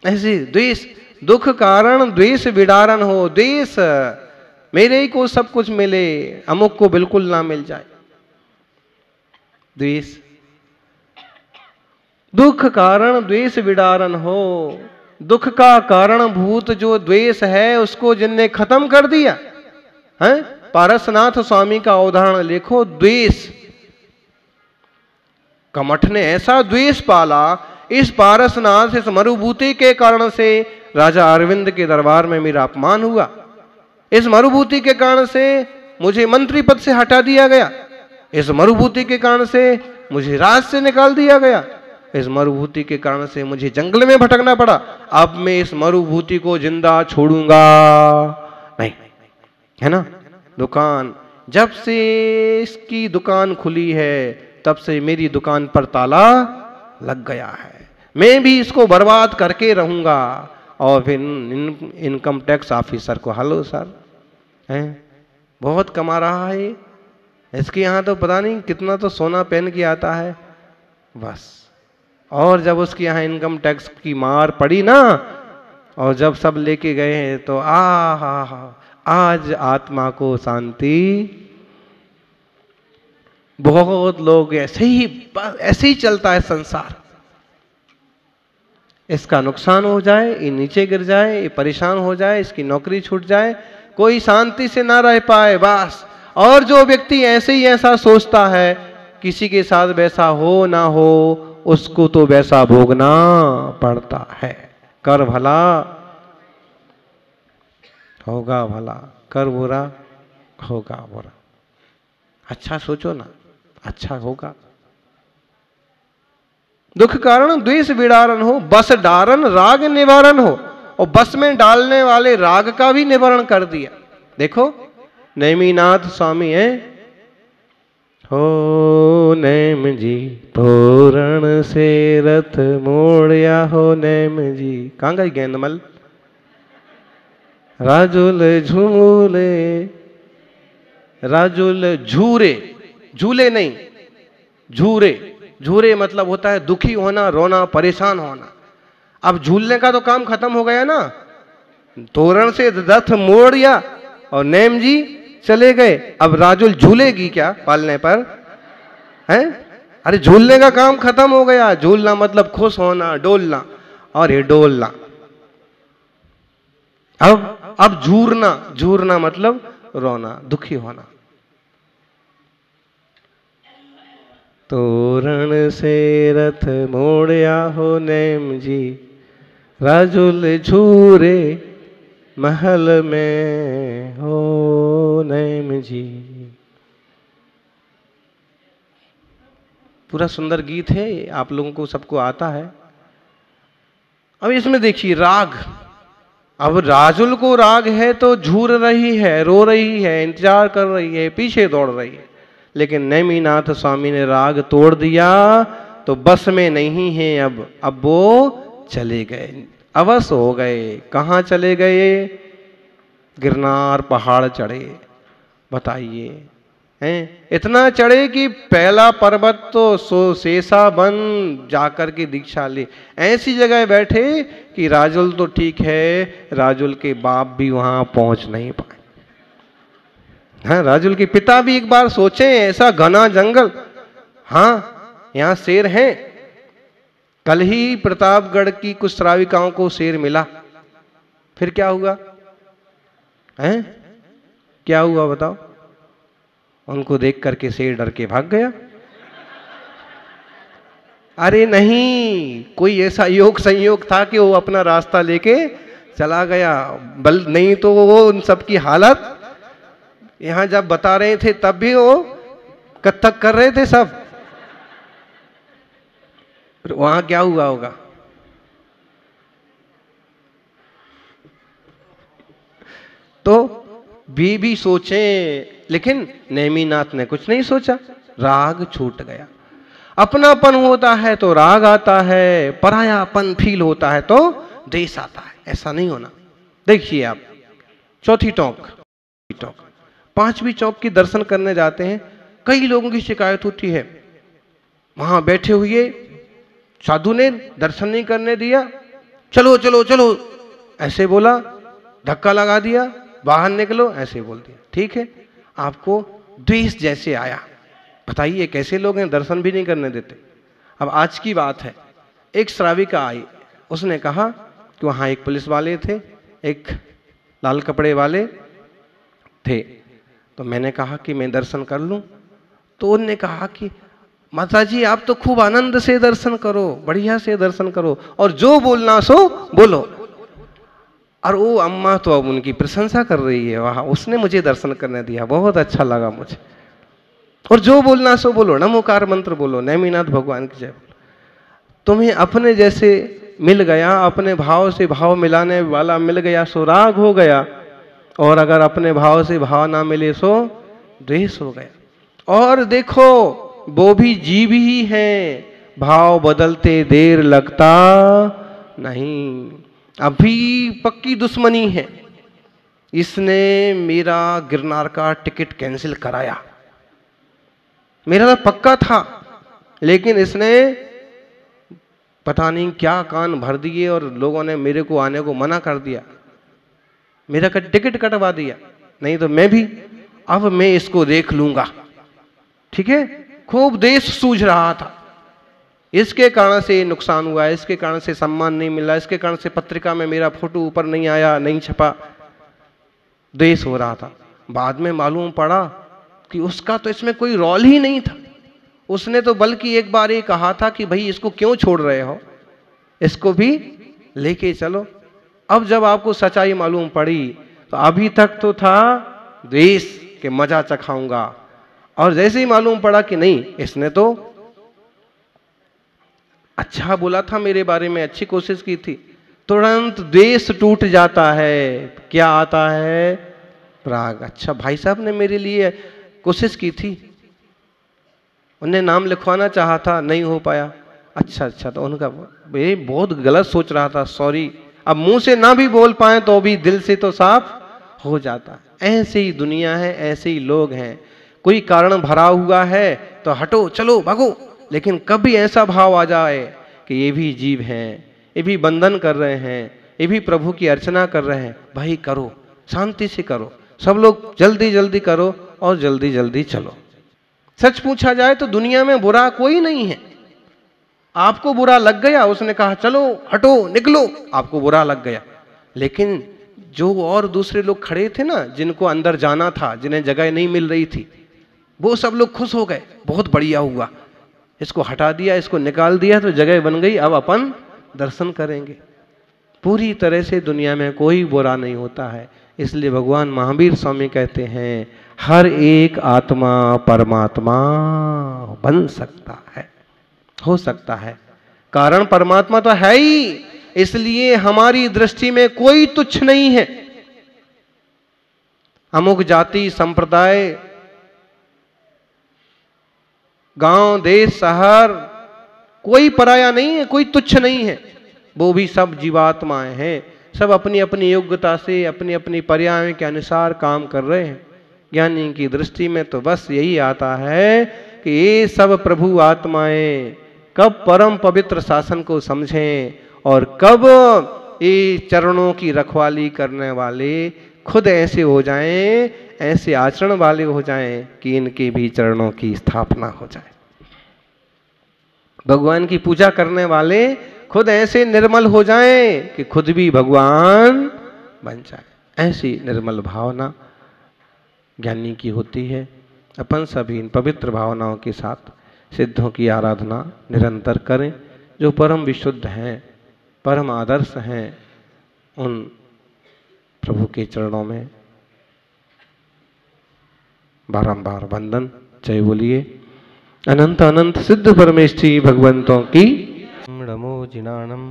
ऐसे द्वेष, दुख कारण द्वेष विदारण हो। द्वेष, मेरे ही को सब कुछ मिले, अमुक को बिल्कुल ना मिल जाए। द्वेष, दुख कारण द्वेष विदारण हो। दुख का कारण भूत जो द्वेष है उसको जिनने खत्म कर दिया है। पारसनाथ स्वामी का उदाहरण लिखो। द्वेष, कमठ ने ऐसा द्वेष पाला, इस पारसनाथ, इस मरुभूति के कारण से राजा अरविंद के दरबार में मेरा अपमान हुआ। इस मरुभूति के कारण से मुझे मंत्री पद से हटा दिया गया। इस मरुभूति के कारण से मुझे राज से निकाल दिया गया। इस मरुभूति के कारण से मुझे जंगल में भटकना पड़ा। अब मैं इस मरुभूति को जिंदा छोड़ूंगा नहीं, है ना। दुकान, जब से इसकी दुकान खुली है तब से मेरी दुकान पर ताला लग गया है। मैं भी इसको बर्बाद करके रहूंगा। और फिर इनकम टैक्स ऑफिसर को, हेलो सर, हैं, बहुत कमा रहा है, इसके यहाँ तो पता नहीं कितना तो सोना पहन के आता है, बस। और जब उसके यहाँ इनकम टैक्स की मार पड़ी ना, और जब सब लेके गए हैं तो आज आत्मा को शांति। बहुत लोग ऐसे ही चलता है संसार। इसका नुकसान हो जाए, ये नीचे गिर जाए, ये परेशान हो जाए, इसकी नौकरी छूट जाए, कोई शांति से ना रह पाए, बस। और जो व्यक्ति ऐसे ही ऐसा सोचता है, किसी के साथ वैसा हो ना हो, उसको तो वैसा भोगना पड़ता है। कर भला होगा भला, कर बुरा होगा बुरा। अच्छा सोचो ना, अच्छा होगा। दुख कारण द्वेष विदारण हो, बस डारन राग निवारण हो। और बस में डालने वाले राग का भी निवारण कर दिया। देखो नेमिनाथ स्वामी है, हो नेम जी तोरण से रथ मोड़िया हो नेम जी। कहाँ गई गेंदमल? राजुल झूले, राजुल झूरे, झूले नहीं झूरे। झूरे मतलब होता है दुखी होना, रोना, परेशान होना। अब झूलने का तो काम खत्म हो गया ना, तोरण से रथ मोड़िया और नेम जी चले गए। अब राजुल झूलेगी क्या पालने पर? हैं? अरे झूलने का काम खत्म हो गया। झूलना मतलब खुश होना, डोलना, और ये डोलना। अब झूरना, झूरना मतलब रोना, दुखी होना। तोरण से रथ मोड़िया हो नेम जी, राजुल झूरे महल में हो नेम जी। पूरा सुंदर गीत है, आप लोगों को सबको आता है। अब इसमें देखिए राग। अब राजुल को राग है तो झूर रही है, रो रही है, इंतजार कर रही है, पीछे दौड़ रही है। लेकिन नेमिनाथ स्वामी ने राग तोड़ दिया तो बस में नहीं है। अब वो चले गए, अवश्य हो गए। कहाँ चले गए? गिरनार पहाड़ चढ़े। बताइए, हैं? इतना चढ़े कि पहला पर्वत तो शेषावन जाकर के दीक्षा ले। ऐसी जगह बैठे कि राजुल तो ठीक है, राजुल के बाप भी वहां पहुंच नहीं पाए। हाँ, राजुल के पिता भी एक बार सोचे, ऐसा घना जंगल, हाँ यहाँ शेर हैं। कल ही प्रतापगढ़ की कुछ श्राविकाओं को शेर मिला, फिर क्या हुआ? हैं? क्या हुआ बताओ? उनको देख करके शेर डर के भाग गया। अरे नहीं, कोई ऐसा योग संयोग था कि वो अपना रास्ता लेके चला गया। बल नहीं तो वो उन सब की हालत यहां जब बता रहे थे तब भी वो कत्थक कर रहे थे सब। वहां क्या हुआ होगा? तो भी सोचें, लेकिन नेमिनाथ ने कुछ नहीं सोचा। राग छूट गया। अपनापन होता है तो राग आता है, परायापन फील होता है तो द्वेष आता है। ऐसा नहीं होना। देखिए आप चौथी टोंक, पांचवी चौक की दर्शन करने जाते हैं। कई लोगों की शिकायत होती है, वहां बैठे हुए साधु ने दर्शन नहीं करने दिया, चलो चलो चलो ऐसे बोला, धक्का लगा दिया, बाहर निकलो ऐसे बोल दिया, ठीक है। आपको द्वेष जैसे आया, बताइए कैसे लोग हैं, दर्शन भी नहीं करने देते। अब आज की बात है, एक श्राविका आई, उसने कहा कि वहाँ एक पुलिस वाले थे, एक लाल कपड़े वाले थे, तो मैंने कहा कि मैं दर्शन कर लूं। तो उन्होंने कहा कि माता जी आप तो खूब आनंद से दर्शन करो, बढ़िया से दर्शन करो, और जो बोलना सो बोलो। और वो अम्मा तो अब उनकी प्रशंसा कर रही है, वहां उसने मुझे दर्शन करने दिया, बहुत अच्छा लगा मुझे। और जो बोलना सो बोलो, नमोकार मंत्र बोलो, नेमिनाथ भगवान की जय बोलो। तुम्हें अपने जैसे मिल गया, अपने भाव से भाव मिलाने वाला मिल गया सो राग हो गया, और अगर अपने भाव से भाव ना मिले सो द्वेष हो गया। और देखो वो भी जीव ही हैं, भाव बदलते देर लगता नहीं, अभी पक्की दुश्मनी है। इसने मेरा गिरनार का टिकट कैंसिल कराया, मेरा तो पक्का था, लेकिन इसने पता नहीं क्या कान भर दिए और लोगों ने मेरे को आने को मना कर दिया, मेरा टिकट कटवा दिया, नहीं तो मैं भी अब मैं इसको देख लूंगा, ठीक है। खूब देश सूझ रहा था, इसके कारण से नुकसान हुआ, इसके कारण से सम्मान नहीं मिला, इसके कारण से पत्रिका में मेरा फोटो ऊपर नहीं आया, नहीं छपा, देश हो रहा था। बाद में मालूम पड़ा कि उसका तो इसमें कोई रोल ही नहीं था। उसने तो बल्कि एक बार ये कहा था कि भाई इसको क्यों छोड़ रहे हो, इसको भी लेके चलो। अब जब आपको सच्चाई मालूम पड़ी तो अभी तक तो था द्वेष के मजा चखाऊंगा, और जैसे ही मालूम पड़ा कि नहीं इसने तो अच्छा बोला था मेरे बारे में, अच्छी कोशिश की थी, तुरंत द्वेष टूट जाता है। क्या आता है? राग। अच्छा भाई साहब ने मेरे लिए कोशिश की थी, उन्हें नाम लिखवाना चाहा था, नहीं हो पाया, अच्छा अच्छा, तो उनका ये बहुत गलत सोच रहा था, सॉरी। अब मुंह से ना भी बोल पाए तो भी दिल से तो साफ हो जाता है। ऐसे ही दुनिया है, ऐसे ही लोग हैं। कोई कारण भरा हुआ है तो हटो, चलो भागो, लेकिन कभी ऐसा भाव आ जाए कि ये भी जीव हैं, ये भी बंधन कर रहे हैं, ये भी प्रभु की अर्चना कर रहे हैं, भाई करो, शांति से करो, सब लोग जल्दी जल्दी करो और जल्दी जल्दी चलो। सच पूछा जाए तो दुनिया में बुरा कोई नहीं है। आपको बुरा लग गया, उसने कहा चलो हटो निकलो, आपको बुरा लग गया, लेकिन जो और दूसरे लोग खड़े थे ना, जिनको अंदर जाना था, जिन्हें जगह नहीं मिल रही थी, वो सब लोग खुश हो गए, बहुत बढ़िया हुआ, इसको हटा दिया, इसको निकाल दिया तो जगह बन गई, अब अपन दर्शन करेंगे। पूरी तरह से दुनिया में कोई बुरा नहीं होता है। इसलिए भगवान महावीर स्वामी कहते हैं हर एक आत्मा परमात्मा बन सकता है, हो सकता है, कारण परमात्मा तो है ही, इसलिए हमारी दृष्टि में कोई तुच्छ नहीं है। अमुक जाति संप्रदाय, गांव देश शहर, कोई पराया नहीं है, कोई तुच्छ नहीं है, वो भी सब जीवात्माएं हैं, सब अपनी अपनी योग्यता से अपनी अपनी पर्याय के अनुसार काम कर रहे हैं। ज्ञानी की दृष्टि में तो बस यही आता है कि ये सब प्रभु आत्माएं कब परम पवित्र शासन को समझें और कब ये चरणों की रखवाली करने वाले खुद ऐसे हो जाएं, ऐसे आचरण वाले हो जाएं कि इनके भी चरणों की स्थापना हो जाए। भगवान की पूजा करने वाले खुद ऐसे निर्मल हो जाएं कि खुद भी भगवान बन जाए। ऐसी निर्मल भावना ज्ञानी की होती है। अपन सभी इन पवित्र भावनाओं के साथ सिद्धों की आराधना निरंतर करें, जो परम विशुद्ध हैं, परम आदर्श हैं, उन प्रभु के चरणों में बारंबार वंदन। जय बोलिए अनंत अनंत सिद्ध परमेष्ठी भगवंतों की। नमो जिनाणम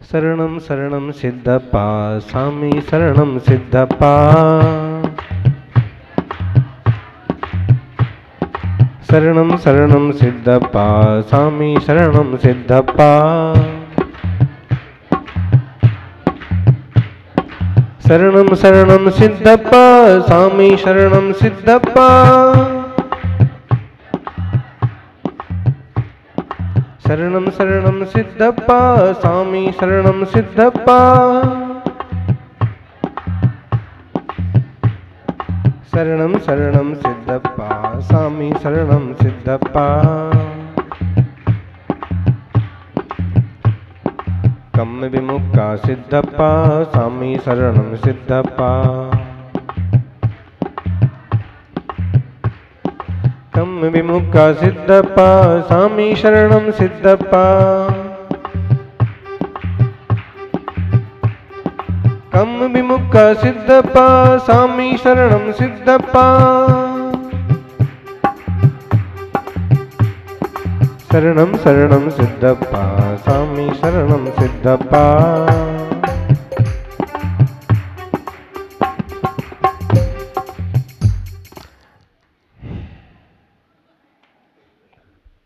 शरणम शरणम सिद्धप्पा स्वामी शरणम सिद्धप्पा, शरणम शरणम सिद्धप्पा स्वामी शरणम सिद्धप्पा, शरणम शरणम सिद्धप्पा स्वामी शरणम सिद्धप्पा, शरणं शरणं सिद्धप्पा स्वामी शरणं सिद्धप्पा शरणं शरणं सिद्धप्पा स्वामी शरणं सिद्धप्पा कम्म विमुक्ता सिद्धप्पा स्वामी शरणं सिद्धप्पा कम्म विमुक्ता सिद्धप्पा स्वामी शरणं सिद्धप्पा कम्म विमुक्ता सिद्धप्पा स्वामी शरणं सिद्धप्पा शरणं शरणं सिद्धप्पा स्वामी शरणं सिद्धप्पा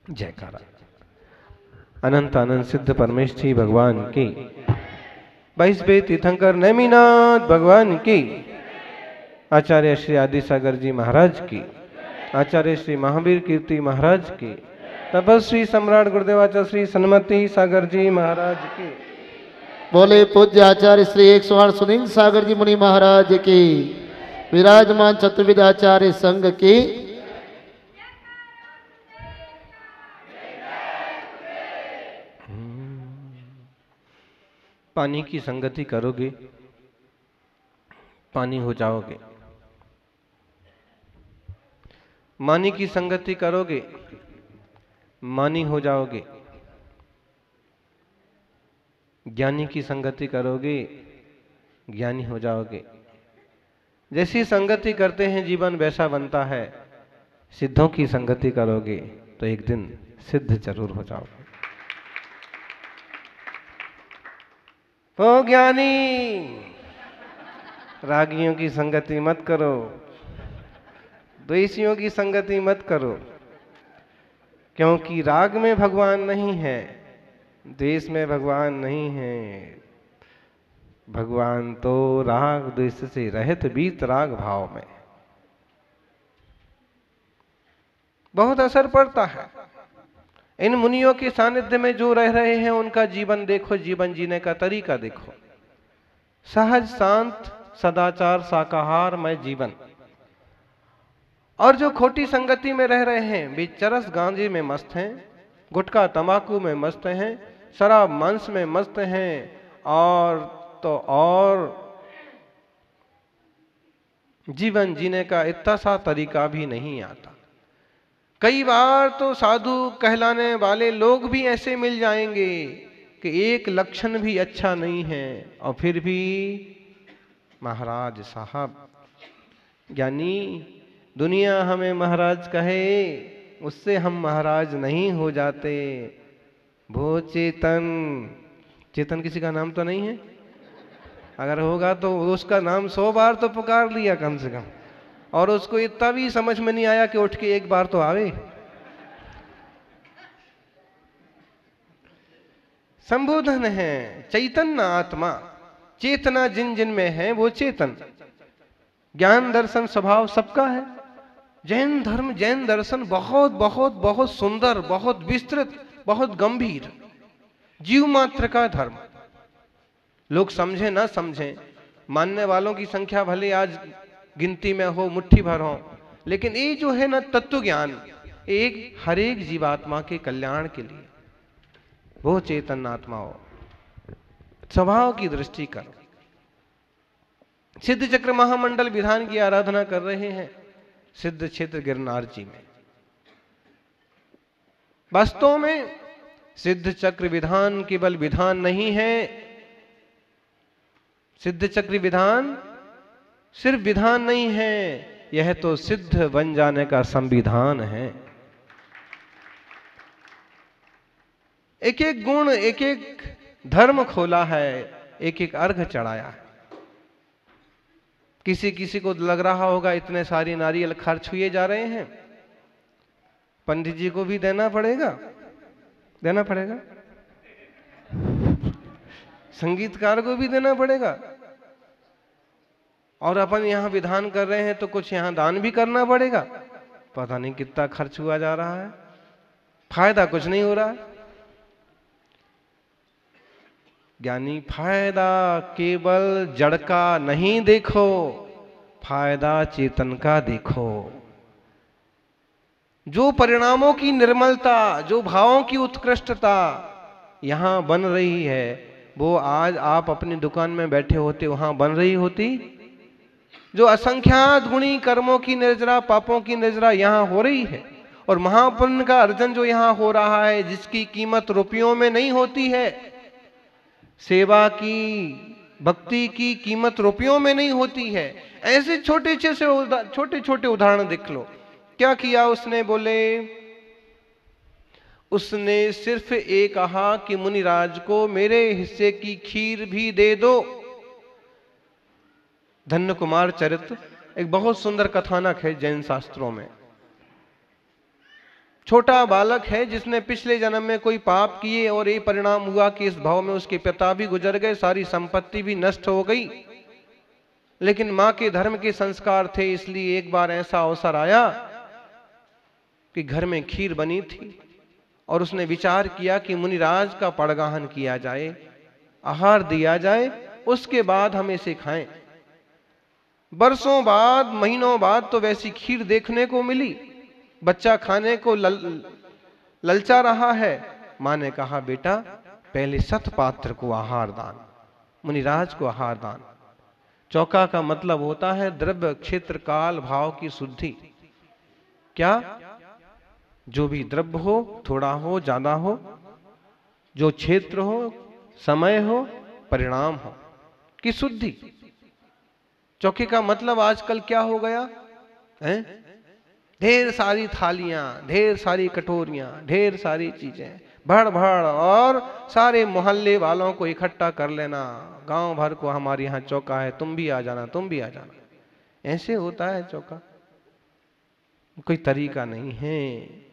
जयकारा। अनंत आनंद सिद्ध परमेश्वरी भगवान की 22वें तीर्थंकर नेमिनाथ भगवान की, आचार्य श्री आदि सागर जी महाराज की, आचार्य श्री महावीर कीर्ति महाराज की, तपस्वी सम्राट गुरुदेवाचार्य श्री सन्मति सागर जी महाराज की, बोले पूज्य आचार्य श्री 108 सुनील सागर जी मुनि महाराज की, विराजमान चतुर्विद आचार्य संघ की। पानी की संगति करोगे पानी हो जाओगे, मानी की संगति करोगे मानी हो जाओगे, ज्ञानी की संगति करोगे ज्ञानी हो जाओगे। जैसी संगति करते हैं जीवन वैसा बनता है। सिद्धों की संगति करोगे तो एक दिन सिद्ध जरूर हो जाओगे। ओ ज्ञानी, रागियों की संगति मत करो, द्वेषियों की संगति मत करो, क्योंकि राग में भगवान नहीं है, द्वेष में भगवान नहीं है। भगवान तो राग द्वेष से रहित बीत राग भाव में। बहुत असर पड़ता है। इन मुनियों के सानिध्य में जो रह रहे हैं उनका जीवन देखो, जीवन जीने का तरीका देखो। सहज शांत सदाचार शाकाहारमय जीवन। और जो खोटी संगति में रह रहे हैं, वे चरस गांजे में मस्त हैं, गुटखा तंबाकू में मस्त हैं, शराब मांस में मस्त हैं, और जीवन जीने का इतना सा तरीका भी नहीं आता। कई बार तो साधु कहलाने वाले लोग भी ऐसे मिल जाएंगे कि एक लक्षण भी अच्छा नहीं है, और फिर भी महाराज साहब, यानी दुनिया हमें महाराज कहे, उससे हम महाराज नहीं हो जाते। वो चेतन, चेतन किसी का नाम तो नहीं है? अगर होगा तो उसका नाम 100 बार तो पुकार लिया कम से कम, और उसको इतना भी समझ में नहीं आया कि उठ के एक बार तो आवे। संबोधन है चैतन्य आत्मा, चेतना जिन जिन में है वो चेतन। ज्ञान दर्शन स्वभाव सबका है। जैन धर्म जैन दर्शन बहुत बहुत बहुत सुंदर, बहुत विस्तृत, बहुत गंभीर, जीव मात्र का धर्म। लोग समझे ना समझे, मानने वालों की संख्या भले आज गिनती में हो, मुट्ठी भर हो, लेकिन ये जो है ना तत्व ज्ञान, एक हर एक जीवात्मा के कल्याण के लिए, वो चेतन आत्मा हो। स्वभाव की दृष्टि करो। सिद्ध चक्र महामंडल विधान की आराधना कर रहे हैं सिद्ध क्षेत्र गिरनार जी में। वास्तव में सिद्ध चक्र विधान केवल विधान नहीं है। सिद्ध चक्र विधान सिर्फ विधान नहीं है, यह तो सिद्ध बन जाने का संविधान है। एक एक गुण, एक एक धर्म खोला है, एक एक अर्घ चढ़ाया है। किसी किसी को लग रहा होगा इतने सारी नारियल खर्च हुए जा रहे हैं, पंडित जी को भी देना पड़ेगा, देना पड़ेगा, संगीतकार को भी देना पड़ेगा, और अपन यहां विधान कर रहे हैं तो कुछ यहां दान भी करना पड़ेगा। पता नहीं कितना खर्च हुआ जा रहा है, फायदा कुछ नहीं हो रहा है। ज्ञानी फायदा केवल जड़ का नहीं देखो, फायदा चेतन का देखो। जो परिणामों की निर्मलता, जो भावों की उत्कृष्टता यहां बन रही है, वो आज आप अपनी दुकान में बैठे होते वहां बन रही होती। जो असंख्यात गुणी कर्मों की निर्जरा, पापों की निर्जरा यहां हो रही है, और महापुण्य का अर्जन जो यहां हो रहा है, जिसकी कीमत रुपयों में नहीं होती है, सेवा की, भक्ति की कीमत रुपयों में नहीं होती है। ऐसे छोटे छोटे उदाहरण देख लो। क्या किया उसने? बोले उसने सिर्फ ये कहा कि मुनिराज को मेरे हिस्से की खीर भी दे दो। धन्य कुमार चरित्र एक बहुत सुंदर कथानक है जैन शास्त्रों में। छोटा बालक है जिसने पिछले जन्म में कोई पाप किए और ये परिणाम हुआ कि इस भाव में उसके पिता भी गुजर गए, सारी संपत्ति भी नष्ट हो गई। लेकिन मां के धर्म के संस्कार थे, इसलिए एक बार ऐसा अवसर आया कि घर में खीर बनी थी और उसने विचार किया कि मुनिराज का पड़गाहन किया जाए, आहार दिया जाए, उसके बाद हम इसे खाएं। बरसों बाद, महीनों बाद तो वैसी खीर देखने को मिली। बच्चा खाने को ललचा रहा है। मां ने कहा, बेटा पहले सतपात्र को आहार दान, मुनिराज को आहार दान। चौका का मतलब होता है द्रव्य क्षेत्र काल भाव की शुद्धि। क्या? जो भी द्रव्य हो, थोड़ा हो ज्यादा हो, जो क्षेत्र हो, समय हो, परिणाम हो, की शुद्धि। चौके का मतलब आजकल क्या हो गया है? ढेर सारी थालियां, ढेर सारी कटोरियां, ढेर सारी चीजें, भड़ भड़, और सारे मोहल्ले वालों को इकट्ठा कर लेना, गांव भर को हमारे यहाँ चौका है, तुम भी आ जाना, तुम भी आ जाना। ऐसे होता है चौका? कोई तरीका नहीं है।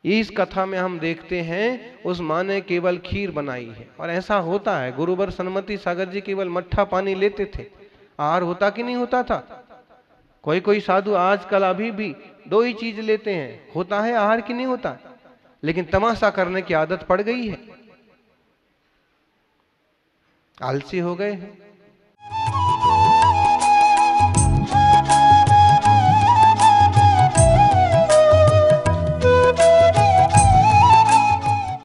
इस कथा में हम देखते हैं उस माँ ने केवल खीर बनाई है, और ऐसा होता है। गुरुवर सन्मति सागर जी केवल मट्ठा पानी लेते थे, आहार होता कि नहीं होता था? कोई कोई साधु आजकल अभी भी 2 ही चीज लेते हैं, होता है आहार कि नहीं होता? लेकिन तमाशा करने की आदत पड़ गई है, आलसी हो गए हैं।